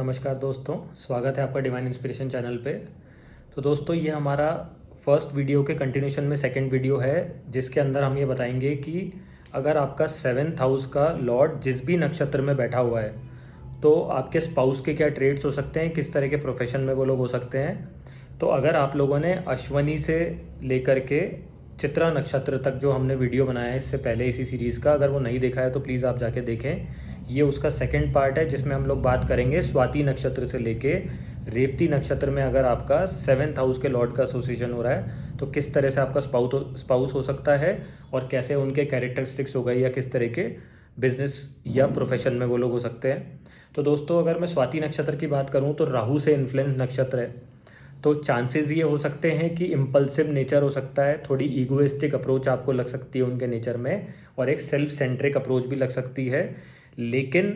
नमस्कार दोस्तों, स्वागत है आपका डिवाइन इंस्पिरेशन चैनल पे। तो दोस्तों, ये हमारा फर्स्ट वीडियो के कंटिन्यूशन में सेकंड वीडियो है, जिसके अंदर हम ये बताएंगे कि अगर आपका 7th हाउस का लॉर्ड जिस भी नक्षत्र में बैठा हुआ है तो आपके स्पाउस के क्या ट्रेड्स हो सकते हैं, किस तरह के प्रोफेशन में वो लोग हो सकते हैं। तो अगर आप लोगों ने अश्वनी से लेकर के चित्रा नक्षत्र तक जो हमने वीडियो बनाया है इससे पहले इसी सीरीज़ का, अगर वो नहीं देखा है तो प्लीज़ आप जाके देखें। ये उसका सेकंड पार्ट है जिसमें हम लोग बात करेंगे स्वाति नक्षत्र से लेके रेवती नक्षत्र में अगर आपका 7th हाउस के लॉर्ड का एसोसिएशन हो रहा है तो किस तरह से आपका स्पाउस हो सकता है और कैसे उनके कैरेक्टरिस्टिक्स हो गए या किस तरह के बिजनेस या प्रोफेशन में वो लोग हो सकते हैं। तो दोस्तों, अगर मैं स्वाति नक्षत्र की बात करूं तो राहु से इन्फ्लुएंस नक्षत्र है, तो चांसेस ये हो सकते हैं कि इम्पल्सिव नेचर हो सकता है, थोड़ी ईगोइस्टिक अप्रोच आपको लग सकती है उनके नेचर में, और एक सेल्फ सेंट्रिक अप्रोच भी लग सकती है। लेकिन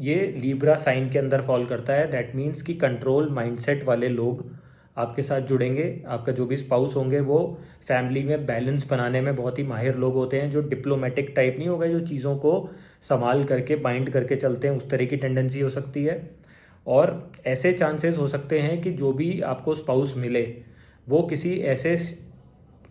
ये लीब्रा साइन के अंदर फॉल करता है। दैट मीन्स कि कंट्रोल माइंडसेट वाले लोग आपके साथ जुड़ेंगे। आपका जो भी स्पाउस होंगे वो फैमिली में बैलेंस बनाने में बहुत ही माहिर लोग होते हैं, जो डिप्लोमेटिक टाइप नहीं होगा, जो चीज़ों को संभाल करके बाइंड करके चलते हैं, उस तरह की टेंडेंसी हो सकती है। और ऐसे चांसेस हो सकते हैं कि जो भी आपको स्पाउस मिले वो किसी ऐसे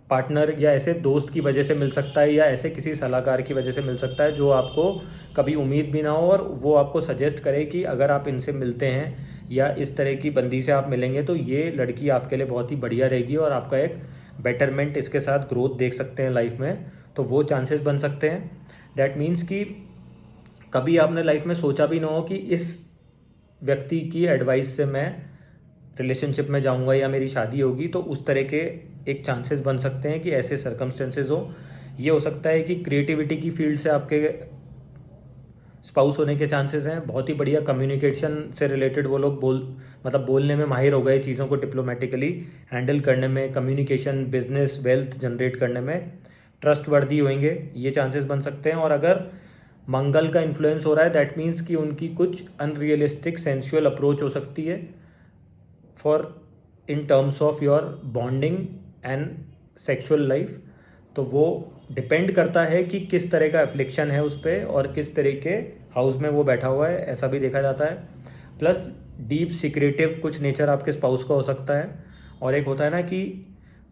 पार्टनर या ऐसे दोस्त की वजह से मिल सकता है या ऐसे किसी सलाहकार की वजह से मिल सकता है जो आपको कभी उम्मीद भी ना हो, और वो आपको सजेस्ट करे कि अगर आप इनसे मिलते हैं या इस तरह की बंदी से आप मिलेंगे तो ये लड़की आपके लिए बहुत ही बढ़िया रहेगी और आपका एक बेटरमेंट इसके साथ ग्रोथ देख सकते हैं लाइफ में। तो वो चांसेस बन सकते हैं। दैट मीन्स कि कभी आपने लाइफ में सोचा भी ना हो कि इस व्यक्ति की एडवाइस से मैं रिलेशनशिप में जाऊंगा या मेरी शादी होगी, तो उस तरह के एक चांसेस बन सकते हैं कि ऐसे सर्कमस्टेंसेस हो। ये हो सकता है कि क्रिएटिविटी की फील्ड से आपके स्पाउस होने के चांसेस हैं। बहुत ही बढ़िया कम्युनिकेशन से रिलेटेड वो लोग बोलने में माहिर हो गए, चीज़ों को डिप्लोमेटिकली हैंडल करने में, कम्युनिकेशन, बिजनेस, वेल्थ जनरेट करने में ट्रस्ट वर्दी होंगे, ये चांसेस बन सकते हैं। और अगर मंगल का इन्फ्लुएंस हो रहा है दैट मीन्स कि उनकी कुछ अनरियलिस्टिक सेंसुअल अप्रोच हो सकती है for in terms of your bonding and sexual life. तो वो डिपेंड करता है कि किस तरह का एफ्लिक्शन है उस पर और किस तरह के हाउस में वो बैठा हुआ है, ऐसा भी देखा जाता है। प्लस डीप सीक्रेटिव कुछ नेचर आपके स्पाउस का हो सकता है। और एक होता है ना कि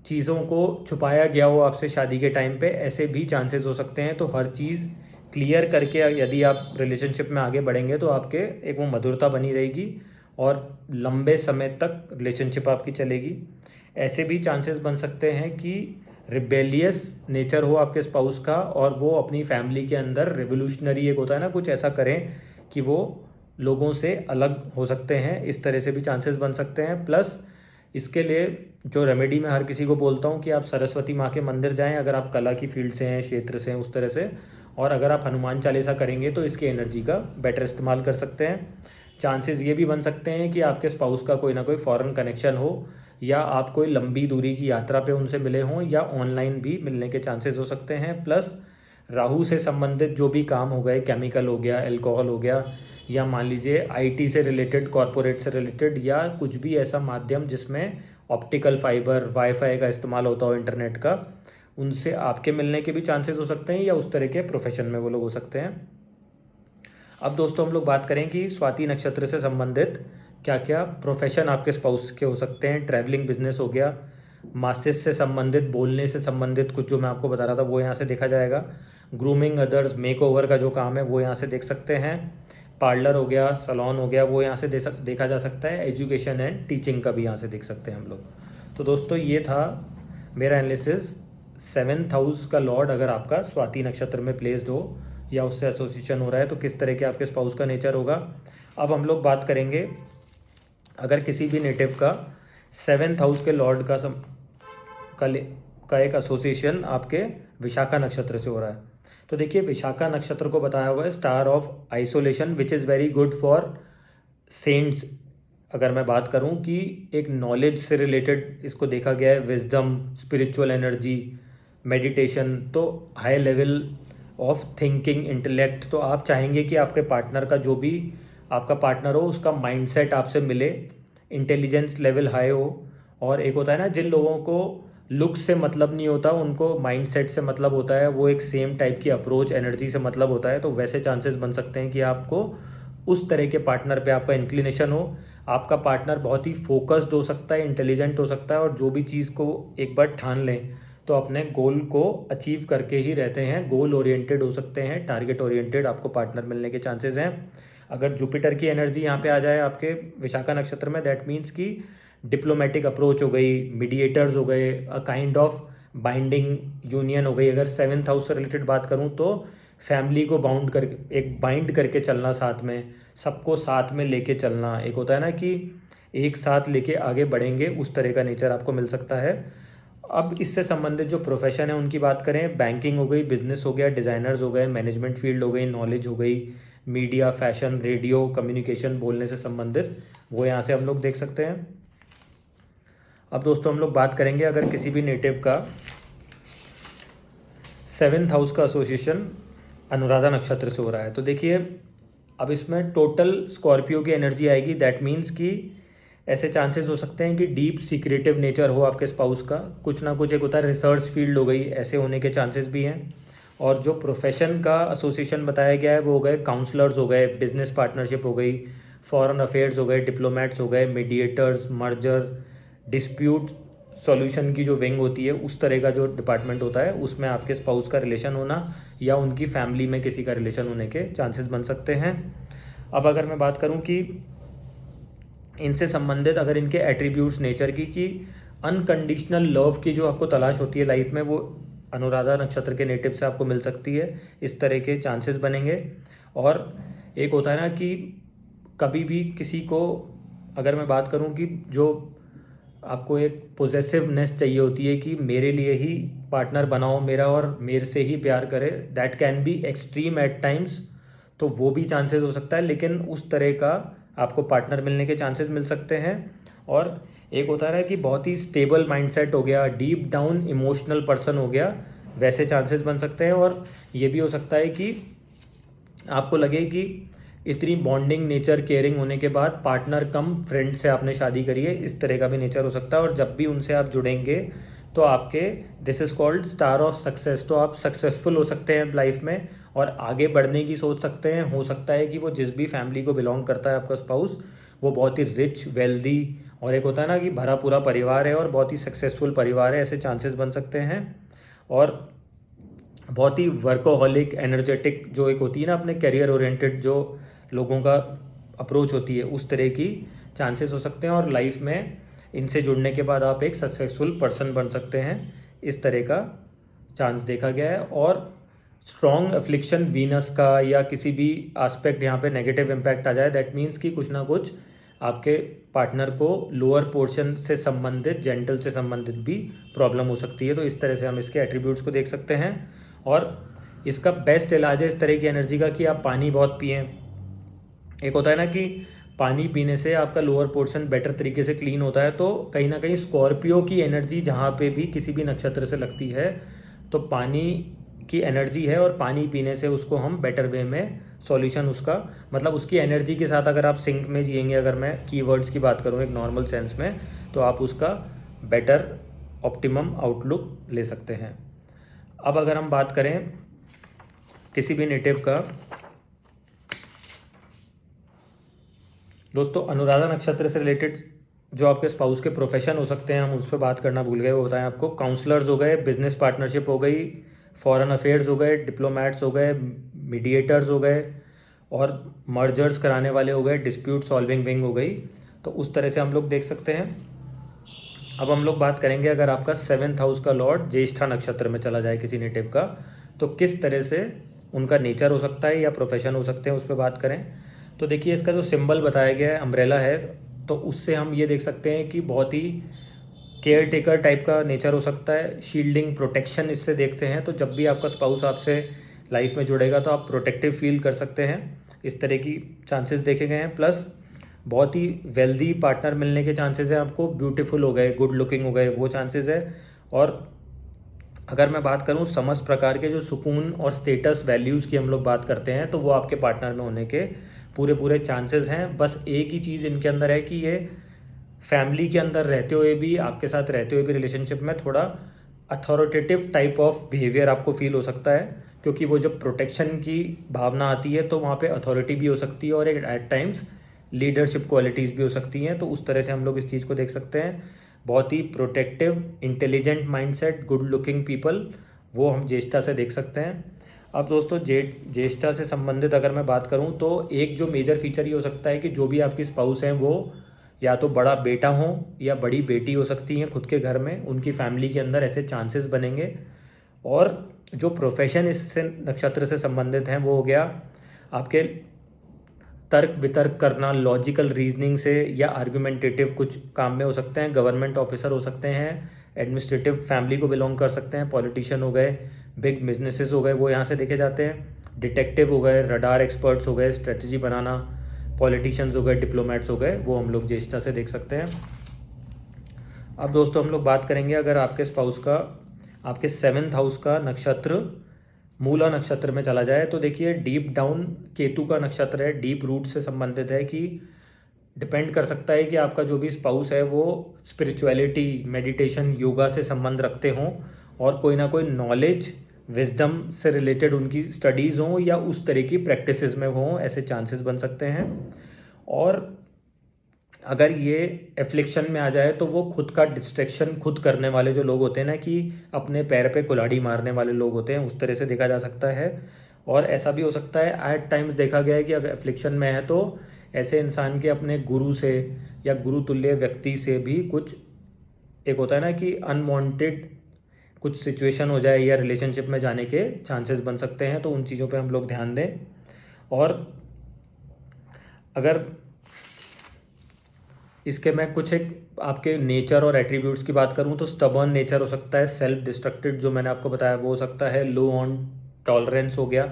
चीज़ों को छुपाया गया हो आपसे शादी के टाइम पे, ऐसे भी चांसेस हो सकते हैं। तो हर चीज़ क्लियर करके यदि आप रिलेशनशिप में आगे बढ़ेंगे तो आपके एक वो मधुरता बनी रहेगी और लंबे समय तक रिलेशनशिप आपकी चलेगी। ऐसे भी चांसेस बन सकते हैं कि रिबेलियस नेचर हो आपके स्पाउस का और वो अपनी फैमिली के अंदर रिवोल्यूशनरी, एक होता है ना, कुछ ऐसा करें कि वो लोगों से अलग हो सकते हैं। इस तरह से भी चांसेस बन सकते हैं। प्लस इसके लिए जो रेमेडी मैं हर किसी को बोलता हूँ कि आप सरस्वती माँ के मंदिर जाएं अगर आप कला की फील्ड से हैं, क्षेत्र से हैं, उस तरह से। और अगर आप हनुमान चालीसा करेंगे तो इसकी एनर्जी का बेटर इस्तेमाल कर सकते हैं। चांसेस ये भी बन सकते हैं कि आपके स्पाउस का कोई ना कोई फॉरेन कनेक्शन हो या आप कोई लंबी दूरी की यात्रा पे उनसे मिले हों या ऑनलाइन भी मिलने के चांसेस हो सकते हैं। प्लस राहु से संबंधित जो भी काम हो गए, केमिकल हो गया, अल्कोहल हो गया, या मान लीजिए आईटी से रिलेटेड, कॉरपोरेट से रिलेटेड, या कुछ भी ऐसा माध्यम जिसमें ऑप्टिकल फाइबर, वाईफाई का इस्तेमाल होता हो, इंटरनेट का, उनसे आपके मिलने के भी चांसेस हो सकते हैं या उस तरह के प्रोफेशन में वो लोग हो सकते हैं। अब दोस्तों, हम लोग बात करें कि स्वाति नक्षत्र से संबंधित क्या क्या प्रोफेशन आपके स्पाउस के हो सकते हैं। ट्रैवलिंग बिजनेस हो गया, मासेस से संबंधित, बोलने से संबंधित कुछ जो मैं आपको बता रहा था वो यहाँ से देखा जाएगा। ग्रूमिंग अदर्स, मेकओवर का जो काम है वो यहाँ से देख सकते हैं। पार्लर हो गया, सलॉन हो गया, वो यहाँ से देखा जा सकता है। एजुकेशन एंड टीचिंग का भी यहाँ से देख सकते हैं हम लोग। तो दोस्तों, ये था मेरा एनालिसिस। 7th हाउस का लॉर्ड अगर आपका स्वाति नक्षत्र में प्लेस्ड हो या उससे एसोसिएशन हो रहा है तो किस तरह के आपके स्पाउस का नेचर होगा। अब हम लोग बात करेंगे अगर किसी भी नेटिव का 7th हाउस के लॉर्ड का एक एसोसिएशन आपके विशाखा नक्षत्र से हो रहा है। तो देखिए, विशाखा नक्षत्र को बताया हुआ है star of isolation, which is very good for cents. अगर मैं बात करूं कि एक नॉलेज से रिलेटेड इसको देखा गया है, विजडम, स्पिरिचुअल एनर्जी, मेडिटेशन, तो high level of thinking, intellect. तो आप चाहेंगे कि आपके पार्टनर का, जो भी आपका पार्टनर हो, उसका माइंडसेट आपसे मिले, इंटेलिजेंस लेवल हाई हो। और एक होता है ना, जिन लोगों को लुक से मतलब नहीं होता, उनको माइंडसेट से मतलब होता है, वो एक सेम टाइप की अप्रोच, एनर्जी से मतलब होता है। तो वैसे चांसेस बन सकते हैं कि आपको उस तरह के पार्टनर पे आपका इंक्लिनेशन हो। आपका पार्टनर बहुत ही फोकस्ड हो सकता है, इंटेलिजेंट हो सकता है, और जो भी चीज़ को एक बार ठान लें तो अपने गोल को अचीव करके ही रहते हैं। गोल ओरिएंटेड हो सकते हैं, टारगेट ओरिएंटेड आपको पार्टनर मिलने के चांसेस हैं। अगर जुपिटर की एनर्जी यहाँ पे आ जाए आपके विशाखा नक्षत्र में, दैट मीन्स कि डिप्लोमेटिक अप्रोच हो गई, मीडिएटर्स हो गए, a kind of binding union हो गई। अगर 7th हाउस से रिलेटेड बात करूँ तो फैमिली को बाउंड कर, एक बाइंड करके चलना, साथ में सबको साथ में लेके चलना, एक होता है ना कि एक साथ लेके आगे बढ़ेंगे, उस तरह का नेचर आपको मिल सकता है। अब इससे संबंधित जो प्रोफेशन है उनकी बात करें, बैंकिंग हो गई, बिजनेस हो गया, डिज़ाइनर्स हो गए, मैनेजमेंट फील्ड हो गई, नॉलेज हो गई, मीडिया, फैशन, रेडियो, कम्युनिकेशन, बोलने से संबंधित, वो यहाँ से हम लोग देख सकते हैं। अब दोस्तों हम लोग बात करेंगे अगर किसी भी नेटिव का 7th हाउस का एसोसिएशन अनुराधा नक्षत्र से हो रहा है, तो देखिए अब इसमें टोटल स्कॉर्पियो की एनर्जी आएगी। दैट मीन्स कि ऐसे चांसेस हो सकते हैं कि डीप सीक्रेटिव नेचर हो आपके स्पाउस का, कुछ ना कुछ, एक होता है रिसर्च फील्ड हो गई, ऐसे होने के चांसेस भी हैं। और जो प्रोफेशन का एसोसिएशन बताया गया है वो हो गए काउंसलर्स हो गए, बिजनेस पार्टनरशिप हो गई, फॉरेन अफेयर्स हो गए, डिप्लोमेट्स हो गए, मीडिएटर्स, मर्जर, डिस्प्यूट सॉल्यूशन की जो विंग होती है, उस तरह का जो डिपार्टमेंट होता है, उसमें आपके स्पाउस का रिलेशन होना या उनकी फैमिली में किसी का रिलेशन होने के चांसेस बन सकते हैं। अब अगर मैं बात करूं कि इनसे संबंधित अगर इनके एट्रीब्यूट्स नेचर की, कि अनकंडीशनल लव की जो आपको तलाश होती है लाइफ में, वो अनुराधा नक्षत्र के नेटिव से आपको मिल सकती है, इस तरह के चांसेस बनेंगे। और एक होता है ना कि कभी भी किसी को, अगर मैं बात करूं कि जो आपको एक पोजेसिवनेस चाहिए होती है कि मेरे लिए ही पार्टनर बनाओ मेरा और मेरे से ही प्यार करे, that can be extreme at times, तो वो भी चांसेस हो सकता है, लेकिन उस तरह का आपको पार्टनर मिलने के चांसेस मिल सकते हैं। और एक होता है ना कि बहुत ही स्टेबल माइंडसेट हो गया, डीप डाउन इमोशनल पर्सन हो गया, वैसे चांसेस बन सकते हैं। और ये भी हो सकता है कि आपको लगे कि इतनी बॉन्डिंग नेचर, केयरिंग होने के बाद पार्टनर कम फ्रेंड से आपने शादी करी है, इस तरह का भी नेचर हो सकता है। और जब भी उनसे आप जुड़ेंगे तो आपके, this is called star of success, तो आप सक्सेसफुल हो सकते हैं लाइफ में और आगे बढ़ने की सोच सकते हैं। हो सकता है कि वो जिस भी फैमिली को बिलोंग करता है आपका स्पाउस, वो बहुत ही रिच, वेल्दी, और एक होता है ना कि भरा पूरा परिवार है और बहुत ही सक्सेसफुल परिवार है, ऐसे चांसेस बन सकते हैं। और बहुत ही वर्कोहॉलिक, एनर्जेटिक, जो एक होती है ना अपने करियर ओरिएंटेड जो लोगों का अप्रोच होती है, उस तरह की चांसेस हो सकते हैं। और लाइफ में इनसे जुड़ने के बाद आप एक सक्सेसफुल पर्सन बन सकते हैं, इस तरह का चांस देखा गया है। और स्ट्रॉन्ग अफ्लिक्शन वीनस का या किसी भी एस्पेक्ट यहाँ पे नेगेटिव इम्पैक्ट आ जाए, दैट मीन्स कि कुछ ना कुछ आपके पार्टनर को लोअर पोर्शन से संबंधित, जेंटल से संबंधित भी प्रॉब्लम हो सकती है। तो इस तरह से हम इसके एट्रीब्यूट्स को देख सकते हैं। और इसका बेस्ट इलाज है इस तरह की एनर्जी का कि आप पानी बहुत पिएं। एक होता है ना कि पानी पीने से आपका लोअर पोर्शन बेटर तरीके से क्लीन होता है, तो कहीं ना कहीं स्कॉर्पियो की एनर्जी जहाँ पे भी किसी भी नक्षत्र से लगती है, तो पानी की एनर्जी है और पानी पीने से उसको हम बेटर वे में सॉल्यूशन, उसका मतलब उसकी एनर्जी के साथ अगर आप सिंक में जिएंगे, अगर मैं कीवर्ड्स की बात करूँ एक नॉर्मल सेंस में, तो आप उसका बेटर ऑप्टिमम आउटलुक ले सकते हैं। अब अगर हम बात करें किसी भी नेटिव का, दोस्तों अनुराधा नक्षत्र से रिलेटेड जो आपके स्पाउस के प्रोफेशन हो सकते हैं, हम उस पर बात करना भूल गए, वो बताएं आपको। काउंसलर्स हो गए, बिजनेस पार्टनरशिप हो गई, फॉरेन अफेयर्स हो गए, डिप्लोमेट्स हो गए, मीडिएटर्स हो गए, और मर्जर्स कराने वाले हो गए, डिस्प्यूट सॉल्विंग विंग हो गई। तो उस तरह से हम लोग देख सकते हैं। अब हम लोग बात करेंगे अगर आपका 7th हाउस का लॉर्ड ज्येष्ठा नक्षत्र में चला जाए किसी नेटिव का, तो किस तरह से उनका नेचर हो सकता है या प्रोफेशन हो सकते हैं, उस पर बात करें। तो देखिए इसका जो सिंबल बताया गया है अम्ब्रेला है, तो उससे हम ये देख सकते हैं कि बहुत ही केयर टेकर टाइप का नेचर हो सकता है, शील्डिंग, प्रोटेक्शन इससे देखते हैं। तो जब भी आपका स्पाउस आपसे लाइफ में जुड़ेगा तो आप प्रोटेक्टिव फील कर सकते हैं, इस तरह की चांसेस देखे गए हैं। प्लस बहुत ही वेल्दी पार्टनर मिलने के चांसेस हैं आपको, ब्यूटीफुल हो गए, गुड लुकिंग हो गए, वो चांसेस है। और अगर मैं बात करूँ समस्त प्रकार के जो सुकून और स्टेटस वैल्यूज़ की हम लोग बात करते हैं, तो वो आपके पार्टनर में होने के पूरे चांसेस हैं। बस एक ही चीज़ इनके अंदर है कि ये फैमिली के अंदर रहते हुए भी, आपके साथ रहते हुए भी रिलेशनशिप में थोड़ा अथॉरिटेटिव टाइप ऑफ बिहेवियर आपको फील हो सकता है, क्योंकि वो जब प्रोटेक्शन की भावना आती है तो वहाँ पे अथॉरिटी भी हो सकती है और एक एट टाइम्स लीडरशिप क्वालिटीज़ भी हो सकती हैं। तो उस तरह से हम लोग इस चीज़ को देख सकते हैं। बहुत ही protective, intelligent mindset, good looking people, वो हम ज्येष्ठा से देख सकते हैं। अब दोस्तों ज्येष्ठा से संबंधित अगर मैं बात करूं तो एक जो मेजर फीचर ये हो सकता है कि जो भी आपकी स्पाउस हैं वो या तो बड़ा बेटा हो या बड़ी बेटी हो सकती हैं खुद के घर में, उनकी फैमिली के अंदर ऐसे चांसेस बनेंगे। और जो प्रोफेशन इससे नक्षत्र से संबंधित हैं वो हो गया आपके तर्क वितर्क करना, लॉजिकल रीजनिंग से या आर्गुमेंटेटिव कुछ काम में हो सकते हैं। गवर्नमेंट ऑफिसर हो सकते हैं, एडमिनिस्ट्रेटिव फैमिली को बिलोंग कर सकते हैं, पॉलिटिशियन हो गए, बिग बिजनेसेस हो गए, वो यहाँ से देखे जाते हैं। डिटेक्टिव हो गए, रडार एक्सपर्ट्स हो गए, स्ट्रेटजी बनाना, पॉलिटिशियंस हो गए, डिप्लोमेट्स हो गए, वो हम लोग ज्येष्ठा से देख सकते हैं। अब दोस्तों हम लोग बात करेंगे अगर आपके स्पाउस का आपके 7th हाउस का नक्षत्र मूला नक्षत्र में चला जाए तो देखिए डीप डाउन केतु का नक्षत्र है, डीप रूट से संबंधित है कि डिपेंड कर सकता है कि आपका जो भी स्पाउस है वो स्पिरिचुअलिटी, मेडिटेशन, योगा से संबंध रखते हों और कोई ना कोई नॉलेज, विजडम से रिलेटेड उनकी स्टडीज़ हों या उस तरह की प्रैक्टिसेस में हों, ऐसे चांसेस बन सकते हैं। और अगर ये एफ्लिक्शन में आ जाए तो वो खुद का डिस्ट्रैक्शन खुद करने वाले जो लोग होते हैं ना, कि अपने पैर पे कुल्हाड़ी मारने वाले लोग होते हैं, उस तरह से देखा जा सकता है। और ऐसा भी हो सकता है, एट टाइम्स देखा गया है कि अगर एफ्लिक्शन में है तो ऐसे इंसान के अपने गुरु से या गुरु तुल्य व्यक्ति से भी कुछ एक होता है ना कि अनवांटेड कुछ सिचुएशन हो जाए या रिलेशनशिप में जाने के चांसेस बन सकते हैं। तो उन चीज़ों पे हम लोग ध्यान दें। और अगर इसके मैं कुछ एक आपके नेचर और एट्रीब्यूट्स की बात करूं तो स्टबर्न नेचर हो सकता है, सेल्फ डिस्ट्रक्टेड जो मैंने आपको बताया वो हो सकता है, लो ऑन टॉलरेंस हो गया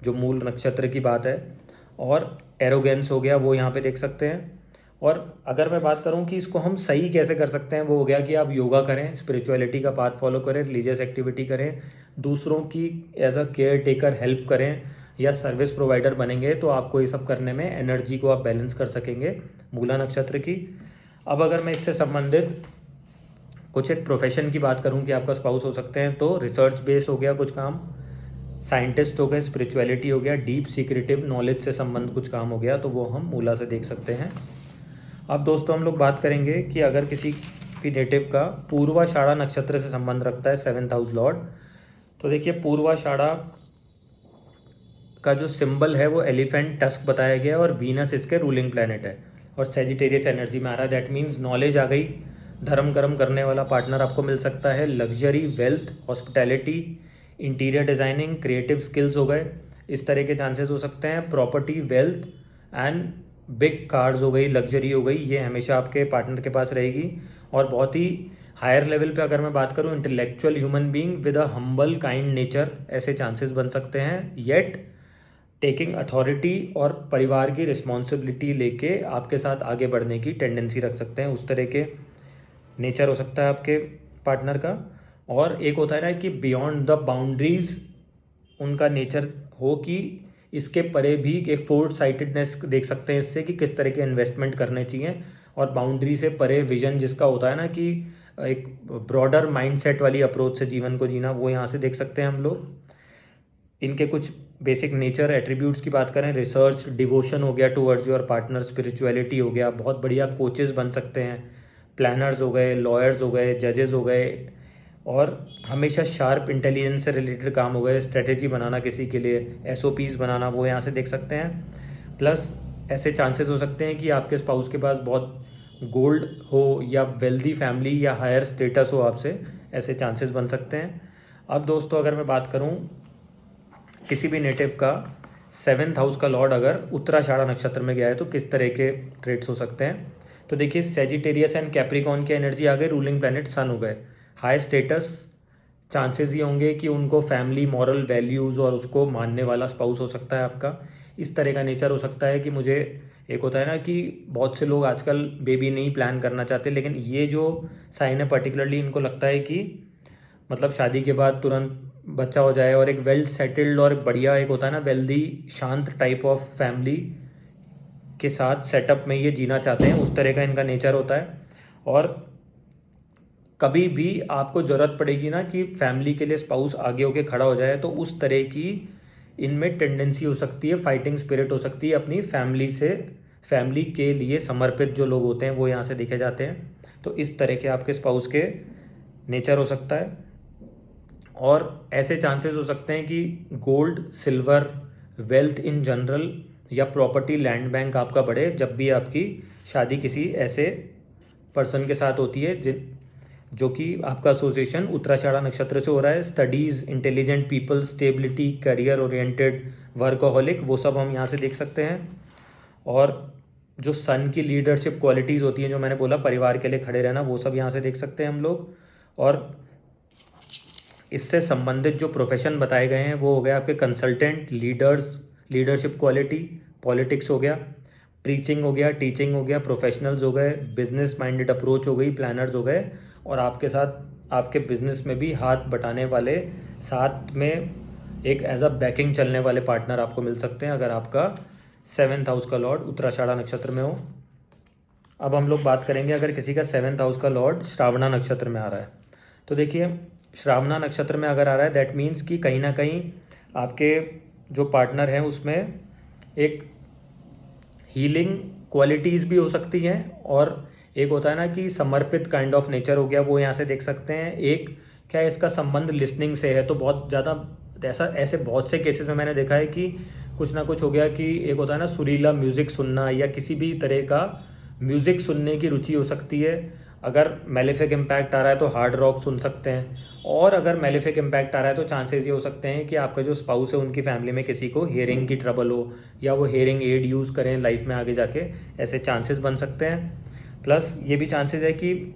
जो मूल नक्षत्र की बात है, और एरोगेंस हो गया वो यहाँ पे देख सकते हैं। और अगर मैं बात करूं कि इसको हम सही कैसे कर सकते हैं, वो हो गया कि आप योगा करें, स्पिरिचुअलिटी का पाथ फॉलो करें, रिलीजियस एक्टिविटी करें, दूसरों की as a caretaker help करें या सर्विस प्रोवाइडर बनेंगे तो आपको ये सब करने में एनर्जी को आप बैलेंस कर सकेंगे मूला नक्षत्र की। अब अगर मैं इससे संबंधित कुछ एक प्रोफेशन की बात करूं कि आपका स्पाउस हो सकते हैं तो रिसर्च बेस हो गया कुछ काम, साइंटिस्ट हो गए, स्पिरिचुअलिटी हो गया, डीप सीक्रेटिव नॉलेज से संबंध कुछ काम हो गया, तो वो हम मूला से देख सकते हैं। अब दोस्तों हम लोग बात करेंगे कि अगर किसी भी नेटिव का पूर्वाषाढ़ा नक्षत्र से संबंध रखता है 7th हाउस लॉर्ड, तो देखिए पूर्वाषाढ़ा का जो सिंबल है वो एलिफेंट टस्क बताया गया है और वीनस इसके रूलिंग प्लैनेट है और सेजिटेरियस एनर्जी में आ रहा है। दैट मीन्स नॉलेज आ गई, धर्म कर्म करने वाला पार्टनर आपको मिल सकता है, luxury, wealth, hospitality, interior designing, creative skills हो गए, इस तरह के चांसेस हो सकते हैं। Property, wealth and big cars हो गई, लग्जरी हो गई, ये हमेशा आपके पार्टनर के पास रहेगी। और बहुत ही हायर लेवल पे अगर मैं बात करूँ, intellectual human being with a humble kind nature, ऐसे चांसेस बन सकते हैं। येट टेकिंग अथॉरिटी और परिवार की रिस्पॉन्सिबिलिटी लेके आपके साथ आगे बढ़ने की टेंडेंसी रख सकते हैं, उस तरह के नेचर हो सकता है आपके पार्टनर का। और एक होता है ना कि बियॉन्ड द बाउंड्रीज उनका नेचर हो, कि इसके परे भी एक फोर्थ साइटेडनेस देख सकते हैं इससे कि किस तरह के इन्वेस्टमेंट करने चाहिए, और बाउंड्री से परे विजन जिसका होता है ना कि एक ब्रॉडर माइंडसेट वाली अप्रोच से जीवन को जीना, वो यहाँ से देख सकते हैं हम लोग। इनके कुछ बेसिक नेचर एट्रीब्यूट्स की बात करें, रिसर्च, डिवोशन हो गया टूवर्ड्स योर पार्टनर, स्पिरिचुअलिटी हो गया, बहुत बढ़िया कोचेस बन सकते हैं, प्लानर्स हो गए, लॉयर्स हो गए, जजेस हो गए, और हमेशा शार्प इंटेलिजेंस से रिलेटेड काम हो गए, स्ट्रेटेजी बनाना किसी के लिए, एसओपीज बनाना, वो यहाँ से देख सकते हैं। प्लस ऐसे चांसेस हो सकते हैं कि आपके स्पाउस के पास बहुत गोल्ड हो या वेल्दी फैमिली या हायर स्टेटस हो आपसे, ऐसे चांसेस बन सकते हैं। अब दोस्तों अगर मैं बात करूँ किसी भी नेटिव का 7th हाउस का लॉर्ड अगर उत्तराषाढ़ा नक्षत्र में गया है तो किस तरह के ट्रेड्स हो सकते हैं, तो देखिए सेजिटेरियस एंड कैप्रिकॉन की एनर्जी आ गई, रूलिंग प्लैनेट सन हो गए, हाई स्टेटस, चांसेस ये होंगे कि उनको फैमिली, मॉरल वैल्यूज़ और उसको मानने वाला स्पाउस हो सकता है आपका। इस तरह का नेचर हो सकता है कि मुझे एक होता है ना कि बहुत से लोग आजकल बेबी नहीं प्लान करना चाहते, लेकिन ये जो साइन है पर्टिकुलरली इनको लगता है कि मतलब शादी के बाद तुरंत बच्चा हो जाए और एक वेल सेटल्ड और बढ़िया एक होता है ना वेल्दी शांत टाइप ऑफ फैमिली के साथ सेटअप में ये जीना चाहते हैं, उस तरह का इनका नेचर होता है। और कभी भी आपको ज़रूरत पड़ेगी ना कि फैमिली के लिए स्पाउस आगे होके खड़ा हो जाए, तो उस तरह की इनमें टेंडेंसी हो सकती है, फाइटिंग स्पिरिट हो सकती है अपनी फैमिली से। फैमिली के लिए समर्पित जो लोग होते हैं वो यहाँ से देखे जाते हैं। तो इस तरह के आपके स्पाउस के नेचर हो सकता है। और ऐसे चांसेस हो सकते हैं कि gold, silver, wealth in general या प्रॉपर्टी, लैंड बैंक आपका बढ़े जब भी आपकी शादी किसी ऐसे पर्सन के साथ होती है जो कि आपका एसोसिएशन उत्तराषाढ़ा नक्षत्र से हो रहा है। Studies, intelligent people, stability, career oriented, workaholic, वो सब हम यहाँ से देख सकते हैं। और जो सन की लीडरशिप क्वालिटीज़ होती हैं, जो मैंने बोला परिवार के लिए खड़े रहना, वो सब यहाँ से देख सकते हैं हम लोग। और इससे संबंधित जो प्रोफेशन बताए गए हैं वो हो गया आपके consultant, leaders, leadership quality, politics हो गया, प्रीचिंग हो गया, टीचिंग हो गया, प्रोफेशनल्स हो गए, बिजनेस माइंडेड अप्रोच हो गई, प्लानर्स हो गए, और आपके साथ आपके बिजनेस में भी हाथ बटाने वाले, साथ में एक एज अ बैकिंग चलने वाले पार्टनर आपको मिल सकते हैं अगर आपका 7th हाउस का लॉर्ड उत्तराषाढ़ा नक्षत्र में हो। अब हम लोग बात करेंगे अगर किसी का 7th हाउस का लॉर्ड श्रावणा नक्षत्र में आ रहा है। तो देखिए, श्रावणा नक्षत्र में अगर आ रहा है दैट मीन्स कि कहीं ना कहीं आपके जो पार्टनर हैं उसमें एक हीलिंग क्वालिटीज़ भी हो सकती हैं, और एक होता है ना कि समर्पित काइंड ऑफ नेचर हो गया, वो यहाँ से देख सकते हैं। एक क्या है, इसका संबंध लिसनिंग से है, तो बहुत ज़्यादा ऐसे बहुत से केसेस में मैंने देखा है कि कुछ ना कुछ हो गया कि एक होता है ना सुरीला म्यूज़िक सुनना, या किसी भी तरह का म्यूज़िक सुनने की रुचि हो सकती है। अगर मेलेफिक इम्पैक्ट आ रहा है तो हार्ड रॉक सुन सकते हैं, और अगर मेलेफिक इम्पैक्ट आ रहा है तो चांसेस ये हो सकते हैं कि आपका जो स्पाउस है उनकी फैमिली में किसी को हियरिंग की ट्रबल हो, या वो हियरिंग एड यूज़ करें लाइफ में आगे जाके, ऐसे चांसेस बन सकते हैं। प्लस ये भी चांसेस है कि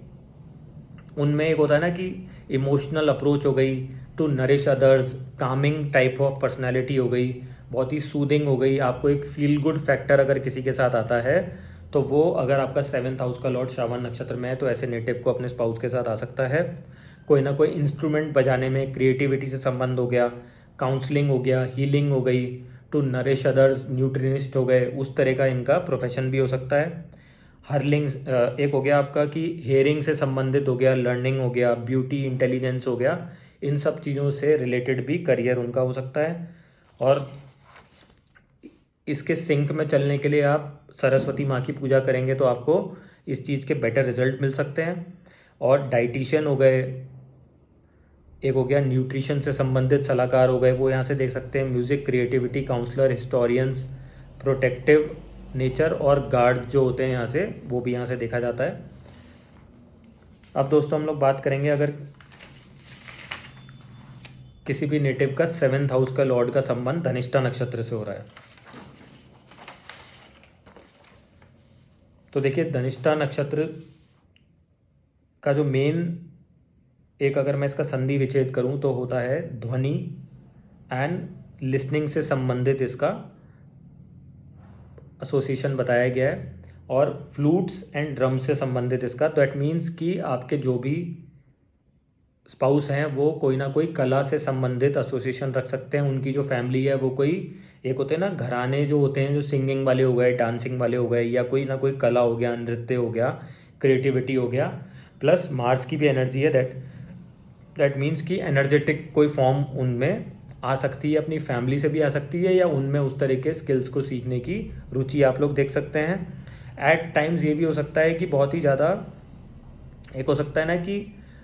उनमें एक होता है ना कि इमोशनल अप्रोच हो गई to nourish others, calming type of personality हो गई, बहुत ही सूदिंग हो गई, आपको एक फील गुड फैक्टर अगर किसी के साथ आता है तो वो अगर आपका 7th हाउस का लॉर्ड श्रावण नक्षत्र में है तो ऐसे नेटिव को अपने स्पाउस के साथ आ सकता है। कोई ना कोई इंस्ट्रूमेंट बजाने में क्रिएटिविटी से संबंध हो गया, काउंसलिंग हो गया, हीलिंग हो गई, टू नरिश अदर्स, न्यूट्रिनिस्ट हो गए, उस तरह का इनका प्रोफेशन भी हो सकता है। हर्लिंग एक हो गया आपका कि हेयरिंग से संबंधित हो गया, लर्निंग हो गया, ब्यूटी, इंटेलिजेंस हो गया, इन सब चीज़ों से रिलेटेड भी करियर उनका हो सकता है। और इसके सिंक में चलने के लिए आप सरस्वती माँ की पूजा करेंगे तो आपको इस चीज़ के बेटर रिजल्ट मिल सकते हैं। और डाइटिशियन हो गए, एक हो गया न्यूट्रिशन से संबंधित सलाहकार हो गए, वो यहाँ से देख सकते हैं। Music, creativity, counsellor, historians, protective nature और गार्ड जो होते हैं यहाँ से, वो भी यहाँ से देखा जाता है। अब दोस्तों हम लोग बात करेंगे अगर किसी भी नेटिव का 7th हाउस का लॉर्ड का संबंध धनिष्ठा नक्षत्र से हो रहा है। तो देखिए, धनिष्ठा नक्षत्र का जो मेन एक अगर मैं इसका संधि विच्छेद करूं तो होता है ध्वनि एंड लिसनिंग से संबंधित इसका एसोसिएशन बताया गया है, और फ्लूट्स एंड ड्रम से संबंधित इसका। तो दैट मीन्स कि आपके जो भी स्पाउस हैं वो कोई ना कोई कला से संबंधित एसोसिएशन रख सकते हैं। उनकी जो फैमिली है वो कोई एक होते हैं ना घराने जो होते हैं, जो सिंगिंग वाले हो गए, डांसिंग वाले हो गए, या कोई ना कोई कला हो गया, नृत्य हो गया, क्रिएटिविटी हो गया। प्लस मार्स की भी एनर्जी है, दैट मीन्स कि एनर्जेटिक कोई फॉर्म उनमें आ सकती है, अपनी फैमिली से भी आ सकती है, या उनमें उस तरह के स्किल्स को सीखने की रुचि आप लोग देख सकते हैं। एट टाइम्स ये भी हो सकता है कि बहुत ही ज़्यादा एक हो सकता है ना कि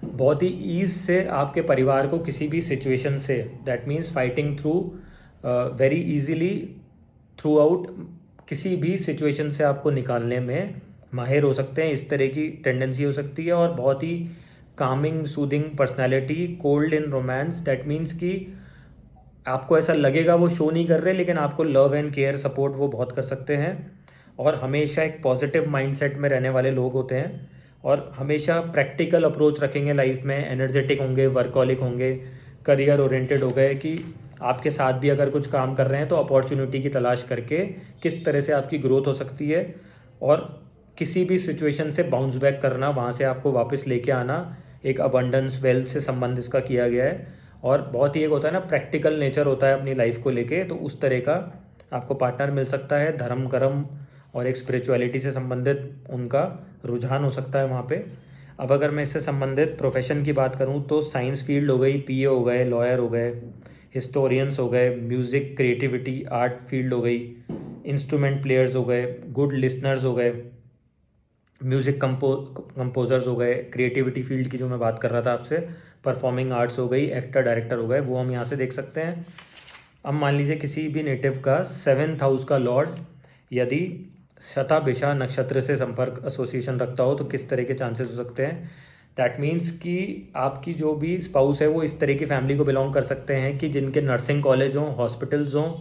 बहुत ही ईज से आपके परिवार को किसी भी सिचुएशन से, that means fighting through very easily through out, किसी भी सिचुएशन से आपको निकालने में माहिर हो सकते हैं, इस तरह की टेंडेंसी हो सकती है। और बहुत ही calming, soothing personality, cold in romance, that means कि आपको ऐसा लगेगा वो शो नहीं कर रहे, लेकिन आपको लव एंड केयर, सपोर्ट वो बहुत कर सकते हैं। और हमेशा एक पॉजिटिव माइंडसेट में रहने वाले लोग होते हैं, और हमेशा प्रैक्टिकल अप्रोच रखेंगे लाइफ में, एनर्जेटिक होंगे, वर्कॉलिक होंगे, करियर ओरिएंटेड हो गए कि आपके साथ भी अगर कुछ काम कर रहे हैं तो अपॉर्चुनिटी की तलाश करके किस तरह से आपकी ग्रोथ हो सकती है, और किसी भी सिचुएशन से बाउंस बैक करना, वहाँ से आपको वापस लेके आना, एक अबंडेंस, वेल्थ से संबंध इसका किया गया है। और बहुत ही एक होता है ना प्रैक्टिकल नेचर होता है अपनी लाइफ को लेके, तो उस तरह का आपको पार्टनर मिल सकता है। धर्म, कर्म और एक स्पिरिचुअलिटी से संबंधित उनका रुझान हो सकता है वहाँ पे। अब अगर मैं इससे संबंधित प्रोफेशन की बात करूँ तो साइंस फील्ड हो गई, पीए हो गए, लॉयर हो गए, हिस्टोरियंस हो गए, म्यूज़िक क्रिएटिविटी आर्ट फील्ड हो गई, इंस्ट्रूमेंट प्लेयर्स हो गए, गुड लिसनर्स हो गए, म्यूज़िक कंपोजर्स हो गए, क्रिएटिविटी फील्ड की जो मैं बात कर रहा था आपसे, परफॉर्मिंग आर्ट्स हो गई, एक्टर डायरेक्टर हो गए, वो हम यहाँ से देख सकते हैं। अब मान लीजिए किसी भी नेटिव का 7th हाउस का लॉर्ड यदि शतभिषा नक्षत्र से संपर्क एसोसिएशन रखता हो तो किस तरह के चांसेस हो सकते हैं। दैट मीन्स कि आपकी जो भी स्पाउस है वो इस तरह की फैमिली को बिलोंग कर सकते हैं कि जिनके नर्सिंग कॉलेज हों, हॉस्पिटल्स हों,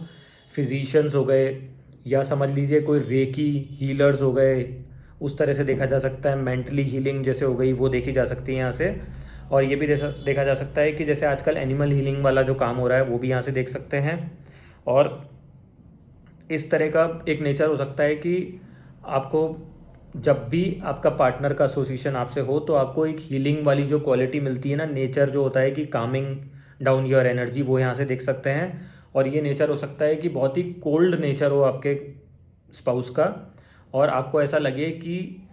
फिजिशियंस हो गए, या समझ लीजिए कोई रेकी हीलर्स हो गए, उस तरह से देखा जा सकता है। मेंटली हीलिंग जैसे हो गई वो देखी जा सकती है यहाँ से। और ये भी देखा जा सकता है कि जैसे आजकल एनिमल हीलिंग वाला जो काम हो रहा है वो भी यहाँ से देख सकते हैं। और इस तरह का एक नेचर हो सकता है कि आपको जब भी आपका पार्टनर का एसोसिएशन आपसे हो तो आपको एक हीलिंग वाली जो क्वालिटी मिलती है ना, नेचर जो होता है कि कामिंग डाउन योर एनर्जी, वो यहाँ से देख सकते हैं। और ये नेचर हो सकता है कि बहुत ही कोल्ड नेचर हो आपके स्पाउस का, और आपको ऐसा लगे कि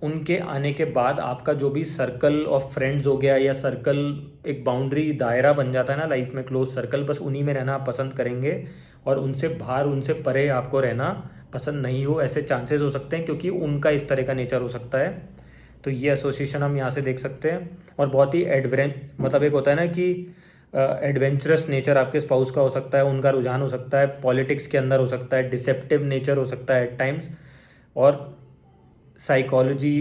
उनके आने के बाद आपका जो भी सर्कल ऑफ फ्रेंड्स हो गया या सर्कल, एक बाउंड्री दायरा बन जाता है ना लाइफ में, क्लोज सर्कल, बस उन्हीं में रहना आप पसंद करेंगे और उनसे बाहर, उनसे परे आपको रहना पसंद नहीं हो, ऐसे चांसेस हो सकते हैं क्योंकि उनका इस तरह का नेचर हो सकता है। तो ये एसोसिएशन हम यहाँ से देख सकते हैं। और बहुत ही मतलब एक होता है ना कि एडवेंचरस नेचर आपके स्पाउस का हो सकता है, उनका रुझान हो सकता है, पॉलिटिक्स के अंदर हो सकता है, डिसेप्टिव नेचर हो सकता है एट टाइम्स, और साइकोलॉजी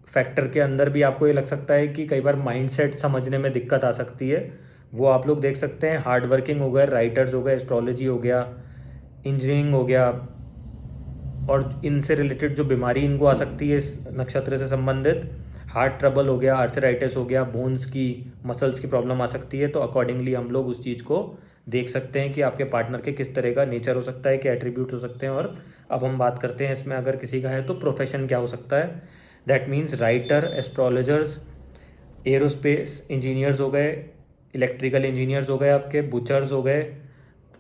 फैक्टर के अंदर भी आपको ये लग सकता है कि कई बार माइंडसेट समझने में दिक्कत आ सकती है, वो आप लोग देख सकते हैं। हार्ड वर्किंग हो गए, राइटर्स हो गए, एस्ट्रोलॉजी हो गया, इंजीनियरिंग हो गया, और इनसे रिलेटेड जो बीमारी इनको आ सकती है इस नक्षत्र से संबंधित, हार्ट ट्रबल हो गया, आर्थराइटिस हो गया, बोन्स की, मसल्स की प्रॉब्लम आ सकती है। तो अकॉर्डिंगली हम लोग उस चीज़ को देख सकते हैं कि आपके पार्टनर के किस तरह का नेचर हो सकता है, क्या एट्रीब्यूट हो सकते हैं। और अब हम बात करते हैं इसमें अगर किसी का है तो प्रोफेशन क्या हो सकता है। That means writer, astrologers, aerospace engineers हो गए, इलेक्ट्रिकल इंजीनियर्स हो गए, आपके बुचर्स हो गए,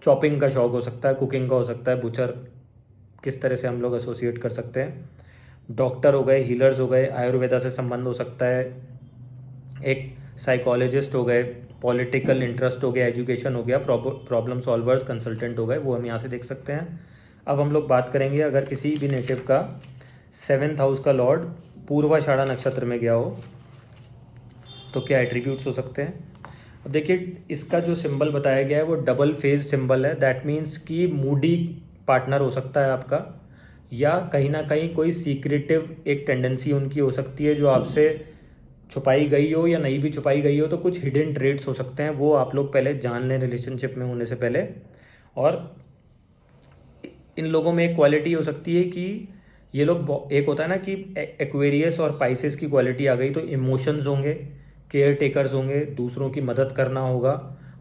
चॉपिंग का शौक हो सकता है, कुकिंग का हो सकता है, बुचर किस तरह से हम लोग एसोसिएट कर सकते हैं। डॉक्टर हो गए, हीलर्स हो गए, आयुर्वेदा से संबंध हो सकता है, एक साइकोलॉजिस्ट हो गए, पॉलिटिकल इंटरेस्ट हो गया, एजुकेशन हो गया, प्रॉब्लम सॉल्वर्स, कंसल्टेंट हो गए, वो हम यहाँ से देख सकते हैं। अब हम लोग बात करेंगे अगर किसी भी नेटिव का 7th हाउस का लॉर्ड पूर्वाषाढ़ा नक्षत्र में गया हो तो क्या एट्रीब्यूट्स हो सकते हैं। अब देखिए इसका जो सिंबल बताया गया है वो डबल फेज सिंबल है। दैट मीन्स कि मूडी पार्टनर हो सकता है आपका, या कहीं ना कहीं कोई सीक्रेटिव एक टेंडेंसी उनकी हो सकती है जो आपसे छुपाई गई हो, या नहीं भी छुपाई गई हो तो कुछ हिडन ट्रेड्स हो सकते हैं, वो आप लोग पहले जान लें रिलेशनशिप में होने से पहले। और इन लोगों में एक क्वालिटी हो सकती है कि ये लोग, एक होता है ना कि एक्वेरियस और पाइसेस की क्वालिटी आ गई तो इमोशंस होंगे, केयर टेकर्स होंगे, दूसरों की मदद करना होगा,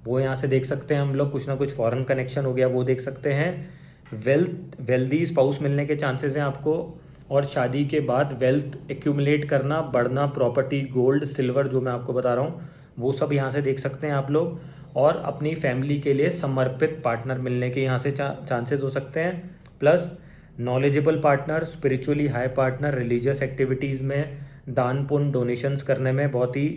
वो यहाँ से देख सकते हैं हम लोग। कुछ ना कुछ फॉरेन कनेक्शन हो गया वो देख सकते हैं। वेल्दी स्पाउस मिलने के चांसेस हैं आपको, और शादी के बाद वेल्थ एक्यूमुलेट करना, बढ़ना, प्रॉपर्टी, गोल्ड, सिल्वर जो मैं आपको बता रहा हूँ वो सब यहाँ से देख सकते हैं आप लोग। और अपनी फैमिली के लिए समर्पित पार्टनर मिलने के यहाँ से चांसेस हो सकते हैं। Plus knowledgeable partner, spiritually high partner, religious activities में दान पुण्य डोनेशंस करने में बहुत ही,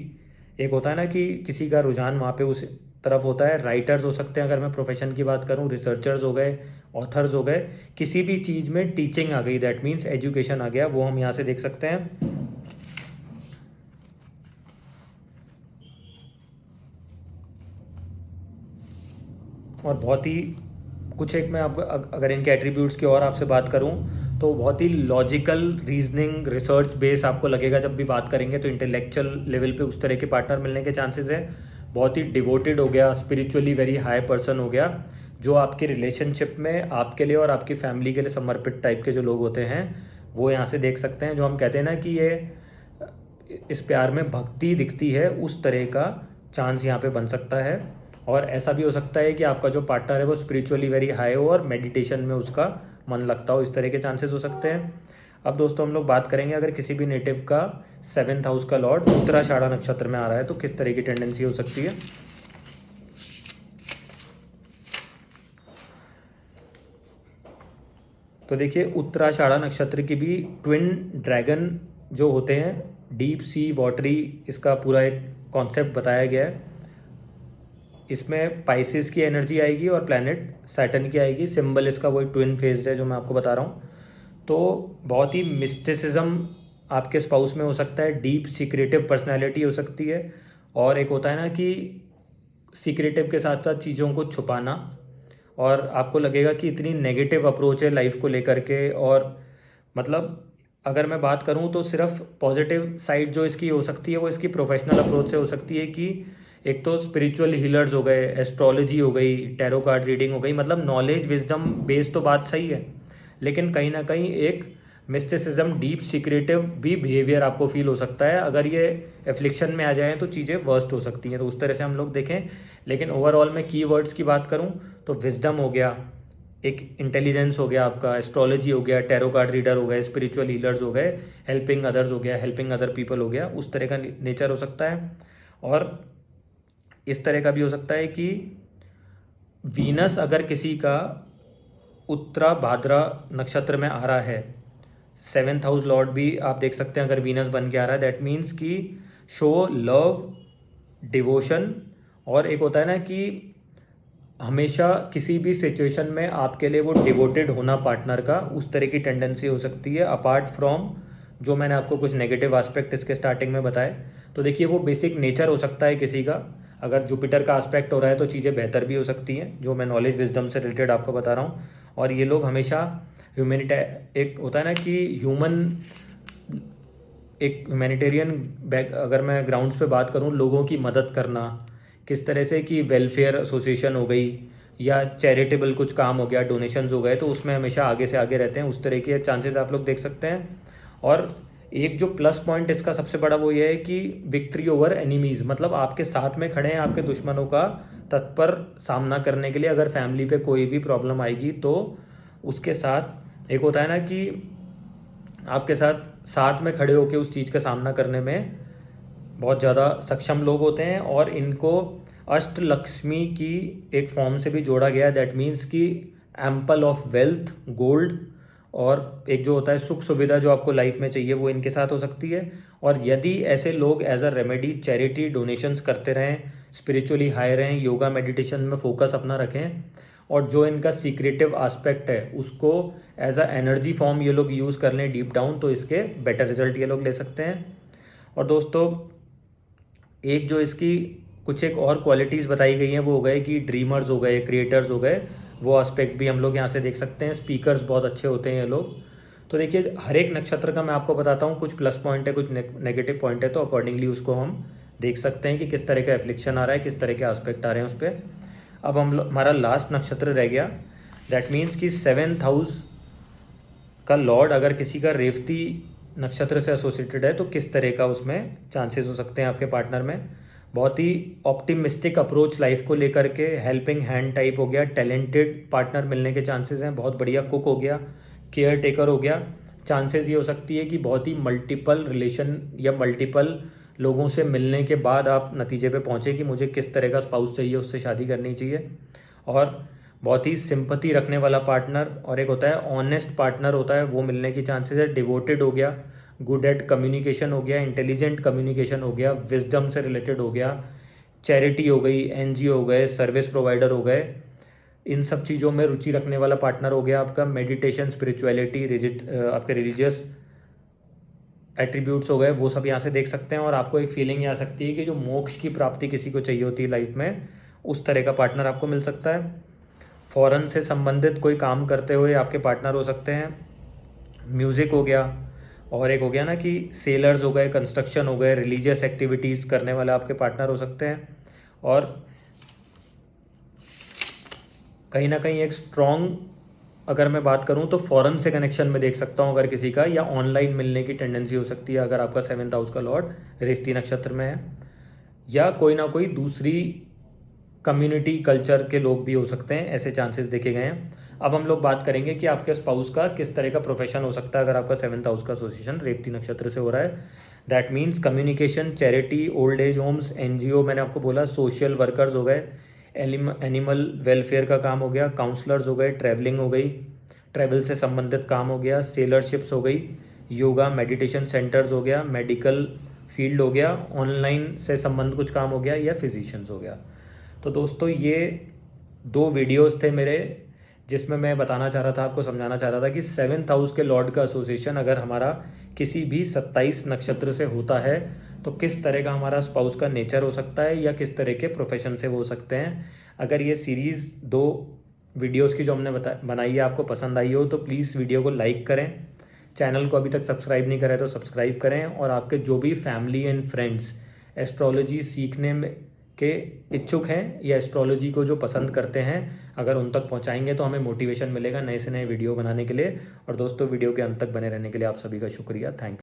एक होता है ना कि किसी का रुझान वहाँ पे उस तरफ होता है। राइटर्स हो सकते हैं अगर मैं प्रोफेशन की बात करूँ, रिसर्चर्स हो गए, ऑथर्स हो गए, किसी भी चीज़ में टीचिंग आ गई, दैट मीन्स एजुकेशन आ गया, वो हम यहाँ से देख सकते हैं। और बहुत ही कुछ एक मैं आपको अगर इनके एट्रीब्यूट्स की और आपसे बात करूं तो बहुत ही लॉजिकल, रीजनिंग, रिसर्च बेस आपको लगेगा जब भी बात करेंगे। तो इंटेलेक्चुअल लेवल पे उस तरह के पार्टनर मिलने के चांसेस हैं। बहुत ही डिवोटेड हो गया, स्पिरिचुअली वेरी हाई पर्सन हो गया, जो आपके रिलेशनशिप में आपके लिए और आपकी फैमिली के लिए समर्पित टाइप के जो लोग होते हैं वो यहाँ से देख सकते हैं। जो हम कहते हैं ना कि ये इस प्यार में भक्ति दिखती है, उस तरह का चांस यहाँ पे बन सकता है। और ऐसा भी हो सकता है कि आपका जो पार्टनर है वो स्पिरिचुअली वेरी हाई हो और मेडिटेशन में उसका मन लगता हो, इस तरह के चांसेस हो सकते हैं। अब दोस्तों हम लोग बात करेंगे अगर किसी भी नेटिव का 7th हाउस का लॉर्ड उत्तराषाढ़ा नक्षत्र में आ रहा है तो किस तरह की टेंडेंसी हो सकती है। तो देखिए उत्तराषाढ़ा नक्षत्र की भी ट्विन ड्रैगन जो होते हैं डीप सी वाटरी इसका पूरा एक कॉन्सेप्ट बताया गया है। इसमें पाइसिस की एनर्जी आएगी और प्लैनेट सैटर्न की आएगी। सिंबल इसका वही ट्विन फेज्ड है जो मैं आपको बता रहा हूँ। तो बहुत ही मिस्टिसिज्म आपके स्पाउस में हो सकता है, डीप सीक्रेटिव पर्सनैलिटी हो सकती है, और एक होता है ना कि सीक्रेटिव के साथ साथ चीज़ों को छुपाना, और आपको लगेगा कि इतनी नेगेटिव अप्रोच है लाइफ को लेकर के। और मतलब अगर मैं बात करूं तो सिर्फ पॉजिटिव साइड जो इसकी हो सकती है वो इसकी प्रोफेशनल अप्रोच से हो सकती है कि एक तो स्पिरिचुअल हीलर्स हो गए, एस्ट्रोलॉजी हो गई, टैरो कार्ड रीडिंग हो गई, मतलब नॉलेज विजडम बेस तो बात सही है, लेकिन कहीं ना कहीं एक मिस्टिसिज्म, डीप सीक्रेटिव भी बिहेवियर आपको फील हो सकता है। अगर ये एफ्लिक्शन में आ जाए तो चीज़ें वर्स्ट हो सकती हैं, तो उस तरह से हम लोग देखें। लेकिन ओवरऑल में की वर्ड्स की बात करूं तो विजडम हो गया, एक इंटेलिजेंस हो गया आपका, एस्ट्रोलॉजी हो गया, टैरो कार्ड रीडर हो गए, स्पिरिचुअल हीलर्स हो गए, हेल्पिंग अदर्स हो गया, हेल्पिंग अदर पीपल हो गया, उस तरह का नेचर हो सकता है। और इस तरह का भी हो सकता है कि वीनस अगर किसी का उत्तरा भाद्रा नक्षत्र में आ रहा है, 7th हाउस लॉर्ड भी आप देख सकते हैं अगर वीनस बन के आ रहा है, दैट मीन्स कि शो लव, डिवोशन, और एक होता है ना कि हमेशा किसी भी सिचुएशन में आपके लिए वो डिवोटेड होना पार्टनर का, उस तरह की टेंडेंसी हो सकती है। अपार्ट फ्रॉम जो मैंने आपको कुछ नेगेटिव एस्पेक्ट इसके स्टार्टिंग में बताए, तो देखिए वो बेसिक नेचर हो सकता है किसी का। अगर जुपिटर का एस्पेक्ट हो रहा है तो चीज़ें बेहतर भी हो सकती हैं, जो मैं नॉलेज विजडम से रिलेटेड आपको बता रहा हूँ। और ये लोग हमेशा ह्यूमैनिटी, एक होता है ना कि एक ह्यूमैनिटेरियन बैक, अगर मैं ग्राउंड्स पे बात करूँ, लोगों की मदद करना, किस तरह से कि वेलफेयर एसोसिएशन हो गई या चैरिटेबल कुछ काम हो गया, डोनेशंस हो गए, तो उसमें हमेशा आगे से आगे रहते हैं, उस तरह के चांसेस आप लोग देख सकते हैं। और एक जो प्लस पॉइंट इसका सबसे बड़ा वो ये है कि विक्ट्री ओवर एनिमीज, मतलब आपके साथ में खड़े हैं आपके दुश्मनों का तत्पर सामना करने के लिए। अगर फैमिली पे कोई भी प्रॉब्लम आएगी तो उसके साथ एक होता है ना कि आपके साथ साथ में खड़े होकर उस चीज़ का सामना करने में बहुत ज़्यादा सक्षम लोग होते हैं। और इनको अष्ट लक्ष्मी की एक फॉर्म से भी जोड़ा गया है, दैट मीन्स कि एम्पल ऑफ वेल्थ, गोल्ड, और एक जो होता है सुख सुविधा जो आपको लाइफ में चाहिए वो इनके साथ हो सकती है। और यदि ऐसे लोग as a remedy charity donations करते रहें, स्पिरिचुअली हाई रहें, योगा मेडिटेशन में फोकस अपना रखें, और जो इनका सीक्रेटिव एस्पेक्ट है उसको एज अ एनर्जी फॉर्म ये लोग यूज़ कर लें डीप डाउन, तो इसके बेटर रिजल्ट ये लोग ले सकते हैं। और दोस्तों एक जो इसकी कुछ एक और क्वालिटीज़ बताई गई हैं वो हो गए कि ड्रीमर्स हो गए, क्रिएटर्स हो गए, वो एस्पेक्ट भी हम लोग यहाँ से देख सकते हैं। स्पीकर्स बहुत अच्छे होते हैं ये लोग। तो देखिए हर एक नक्षत्र का मैं आपको बताता हूँ, कुछ प्लस पॉइंट है, कुछ नेगेटिव पॉइंट है, तो अकॉर्डिंगली उसको हम देख सकते हैं कि किस तरह का एफ्लिक्शन आ रहा है, किस तरह के एस्पेक्ट आ रहे हैं उस पर। अब हमारा लास्ट नक्षत्र रह गया, दैट मीन्स कि 7th हाउस का लॉर्ड अगर किसी का रेवती नक्षत्र से एसोसिएटेड है तो किस तरह का उसमें चांसेस हो सकते हैं आपके पार्टनर में। बहुत ही ऑप्टिमिस्टिक अप्रोच लाइफ को लेकर के, हेल्पिंग हैंड टाइप हो गया, टैलेंटेड पार्टनर मिलने के चांसेस हैं, बहुत बढ़िया कुक हो गया, केयर टेकर हो गया। चांसेस ये हो सकती है कि बहुत ही मल्टीपल रिलेशन या मल्टीपल लोगों से मिलने के बाद आप नतीजे पे पहुँचे कि मुझे किस तरह का स्पाउस चाहिए, उससे शादी करनी चाहिए। और बहुत ही सिंपैथी रखने वाला पार्टनर, और एक होता है ऑनेस्ट पार्टनर होता है, वो मिलने की चांसेस है। डिवोटेड हो गया, गुड एट कम्युनिकेशन हो गया, इंटेलिजेंट कम्युनिकेशन हो गया, विजडम से रिलेटेड हो गया, चैरिटी हो गई, एनजीओ हो गए, सर्विस प्रोवाइडर हो गए, इन सब चीज़ों में रुचि रखने वाला पार्टनर हो गया आपका। मेडिटेशन, स्पिरिचुअलिटी, आपके रिलीजियस एट्रीब्यूट्स हो गए, वो सब यहाँ से देख सकते हैं। और आपको एक फीलिंग आ सकती है कि जो मोक्ष की प्राप्ति किसी को चाहिए होती है लाइफ में, उस तरह का पार्टनर आपको मिल सकता है। फॉरेन से संबंधित कोई काम करते हुए आपके पार्टनर हो सकते हैं। म्यूज़िक हो गया, और एक हो गया ना कि सेलर्स हो गए, कंस्ट्रक्शन हो गए, रिलीजियस एक्टिविटीज़ करने वाले आपके पार्टनर हो सकते हैं। और कहीं ना कहीं एक स्ट्रॉन्ग, अगर मैं बात करूं तो फॉरेन से कनेक्शन में देख सकता हूं अगर किसी का, या ऑनलाइन मिलने की टेंडेंसी हो सकती है अगर आपका 7th हाउस का लॉर्ड रेवती नक्षत्र में है, या कोई ना कोई दूसरी कम्युनिटी कल्चर के लोग भी हो सकते हैं, ऐसे चांसेस देखे गए हैं। अब हम लोग बात करेंगे कि आपके स्पाउस का किस तरह का प्रोफेशन हो सकता है अगर आपका 7th हाउस का एसोसिएशन रेवती नक्षत्र से हो रहा है। That means communication, charity, old age homes, NGO, मैंने आपको बोला सोशल वर्कर्स हो गए, एनिमल वेलफेयर का काम हो गया, काउंसलर्स हो गए, ट्रैवलिंग हो गई, ट्रैवल से संबंधित काम हो गया, सेलरशिप्स हो गई, योगा मेडिटेशन सेंटर्स हो गया, मेडिकल फील्ड हो गया, ऑनलाइन से संबंध कुछ काम हो गया, या फिजिशियंस हो गया। तो दोस्तों ये 2 वीडियोस थे मेरे, जिसमें मैं बताना चाह रहा था, आपको समझाना चाह रहा था कि 7th हाउस के लॉर्ड का एसोसिएशन अगर हमारा किसी भी 27 नक्षत्र से होता है तो किस तरह का हमारा स्पाउस का नेचर हो सकता है, या किस तरह के प्रोफेशन से वो हो सकते हैं। अगर ये सीरीज़ 2 वीडियोस की जो हमने बनाई है आपको पसंद आई हो तो प्लीज़ वीडियो को लाइक करें, चैनल को अभी तक सब्सक्राइब नहीं करें तो सब्सक्राइब करें, और आपके जो भी फैमिली एंड फ्रेंड्स एस्ट्रोलॉजी सीखने में के इच्छुक हैं या एस्ट्रोलॉजी को जो पसंद करते हैं, अगर उन तक पहुंचाएंगे तो हमें मोटिवेशन मिलेगा नए से नए वीडियो बनाने के लिए। और दोस्तों वीडियो के अंत तक बने रहने के लिए आप सभी का शुक्रिया। Thank you.